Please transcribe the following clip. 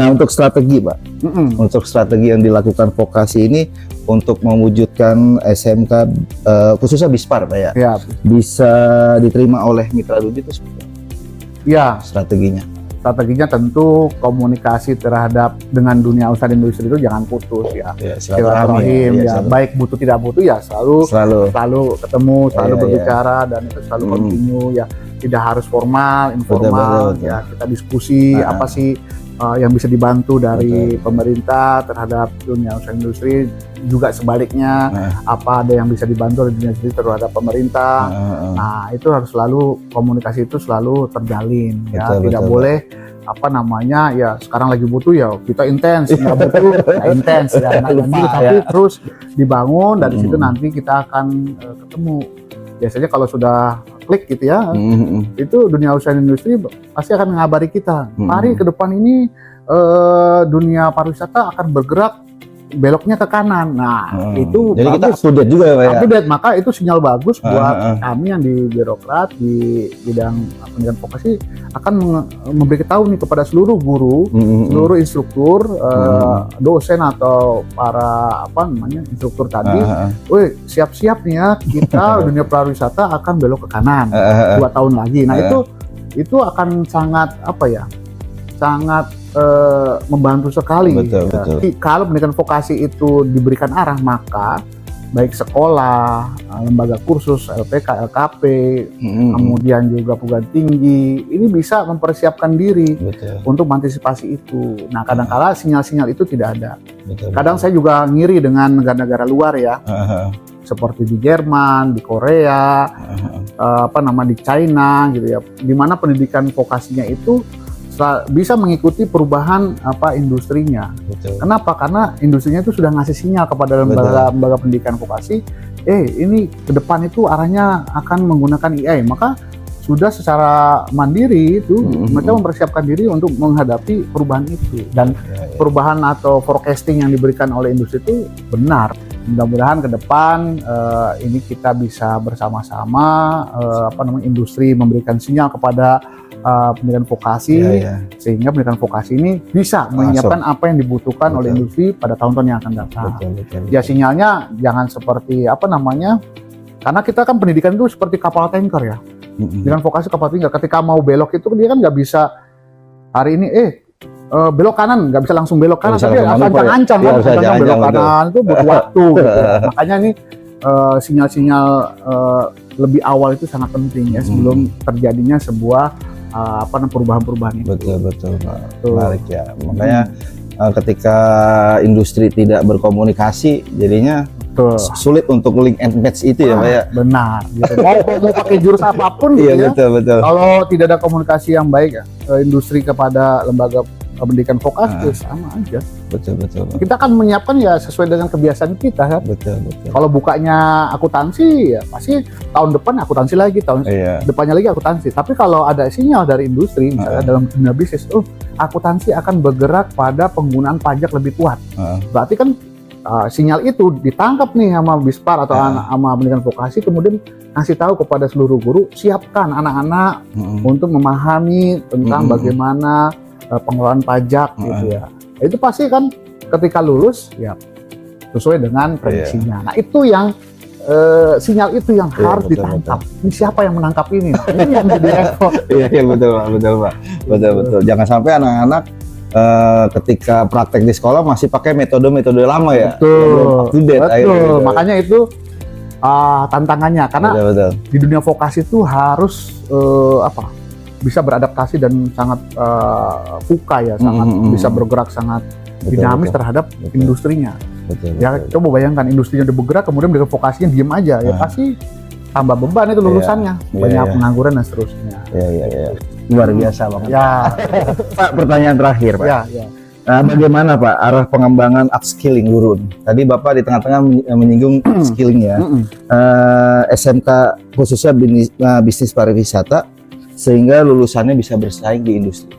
Nah, untuk strategi, Pak, untuk strategi yang dilakukan vokasi ini untuk mewujudkan SMK khususnya Bispar, Pak ya, Ya, bisa diterima oleh mitra Dudi itu seperti apa ya. strateginya? Strateginya tentu komunikasi terhadap dengan dunia usaha dan industri itu jangan putus ya. Silaturahim, Ya, baik butuh tidak butuh ya selalu ketemu, selalu berbicara dan itu selalu continue ya. Tidak harus formal, informal betul. ya. Kita diskusi apa sih yang bisa dibantu dari pemerintah terhadap dunia usaha industri, juga sebaliknya apa ada yang bisa dibantu dari dunia industri terhadap pemerintah. Nah, itu harus selalu komunikasi itu selalu terjalin ya. Tidak boleh apa namanya ya sekarang lagi butuh ya kita intens, nggak butuh ya intens ya, tapi terus dibangun dari situ nanti kita akan ketemu. Biasanya kalau sudah klik gitu ya, itu dunia usaha dan industri pasti akan mengabari kita. Mari ke depan ini dunia pariwisata akan bergerak beloknya ke kanan. Nah, itu jadi bagus. Kita up to date juga ya, Pak ya? Up to date, maka itu sinyal bagus buat kami yang di birokrat di bidang pendidikan vokasi akan memberi tahu nih kepada seluruh guru, seluruh instruktur, dosen atau para instruktur tadi, woi siap-siap nih ya kita dunia pariwisata akan belok ke kanan 2 tahun lagi. Nah, itu akan sangat sangat membantu sekali. Betul. Jadi, kalau pendidikan vokasi itu diberikan arah, maka baik sekolah, lembaga kursus, LPK, LKP, kemudian juga perguruan tinggi, ini bisa mempersiapkan diri untuk mengantisipasi itu. Nah, kadang-kala sinyal-sinyal itu tidak ada. Kadang saya juga ngiri dengan negara-negara luar ya, seperti di Jerman, di Korea, di China gitu ya, di mana pendidikan vokasinya itu bisa mengikuti perubahan industrinya. Kenapa? Karena industrinya itu sudah ngasih sinyal kepada lembaga pendidikan vokasi, ini ke depan itu arahnya akan menggunakan AI, maka sudah secara mandiri itu mereka mempersiapkan diri untuk menghadapi perubahan itu, dan perubahan atau forecasting yang diberikan oleh industri itu benar. Mudah-mudahan ke depan ini kita bisa bersama-sama industri memberikan sinyal kepada pendidikan vokasi, sehingga pendidikan vokasi ini bisa menyiapkan apa yang dibutuhkan oleh industri pada tahun-tahun yang akan datang. Ya, sinyalnya jangan seperti karena kita kan pendidikan itu seperti kapal tanker ya. Pendidikan vokasi kapal tanker, ketika mau belok itu dia kan nggak bisa hari ini belok kanan, nggak bisa langsung belok kanan, tapi ancang-ancang belok kanan itu butuh waktu gitu. Makanya ini sinyal-sinyal lebih awal itu sangat penting ya, sebelum terjadinya sebuah perubahan-perubahan itu. Betul Pak. Menarik ya. Makanya ketika industri tidak berkomunikasi, jadinya sulit untuk link and match itu ya Pak ya. Benar. Gitu. Mau pakai jurus apapun gitu ya. Betul. Kalau tidak ada komunikasi yang baik industri kepada lembaga pendidikan vokasi sama aja. Betul. Kita kan menyiapkan ya sesuai dengan kebiasaan kita kan. Betul. Kalau bukanya akuntansi ya pasti tahun depan akuntansi lagi, tahun depannya lagi akuntansi. Tapi kalau ada sinyal dari industri misalnya dalam dunia bisnis, akuntansi akan bergerak pada penggunaan pajak lebih kuat. Berarti kan sinyal itu ditangkap nih sama Bispar atau sama pendidikan vokasi, kemudian kasih tahu kepada seluruh guru, siapkan anak-anak untuk memahami tentang bagaimana pengelolaan pajak gitu ya. Itu pasti kan ketika lulus ya sesuai dengan prediksinya. Nah, itu yang sinyal itu yang harus ditangkap. Ini siapa yang menangkap ini? Nah, ini yang jadi repot. Iya betul Pak. Betul. Jangan sampai anak-anak ketika praktek di sekolah masih pakai metode lama ya. Betul. Makanya itu tantangannya, karena di dunia vokasi itu harus bisa beradaptasi dan sangat fuka ya, sangat bisa bergerak sangat dinamis terhadap industrinya. Coba bayangkan industrinya udah bergerak, kemudian dengan vokasinya diem aja, ya pasti tambah beban itu lulusannya, banyak pengangguran dan seterusnya. Luar biasa Bang. Pak, pertanyaan terakhir Pak. Bagaimana Pak arah pengembangan upskilling guru? Tadi Bapak di tengah-tengah menyinggung skilling ya. SMK khususnya bisnis pariwisata, sehingga lulusannya bisa bersaing di industri.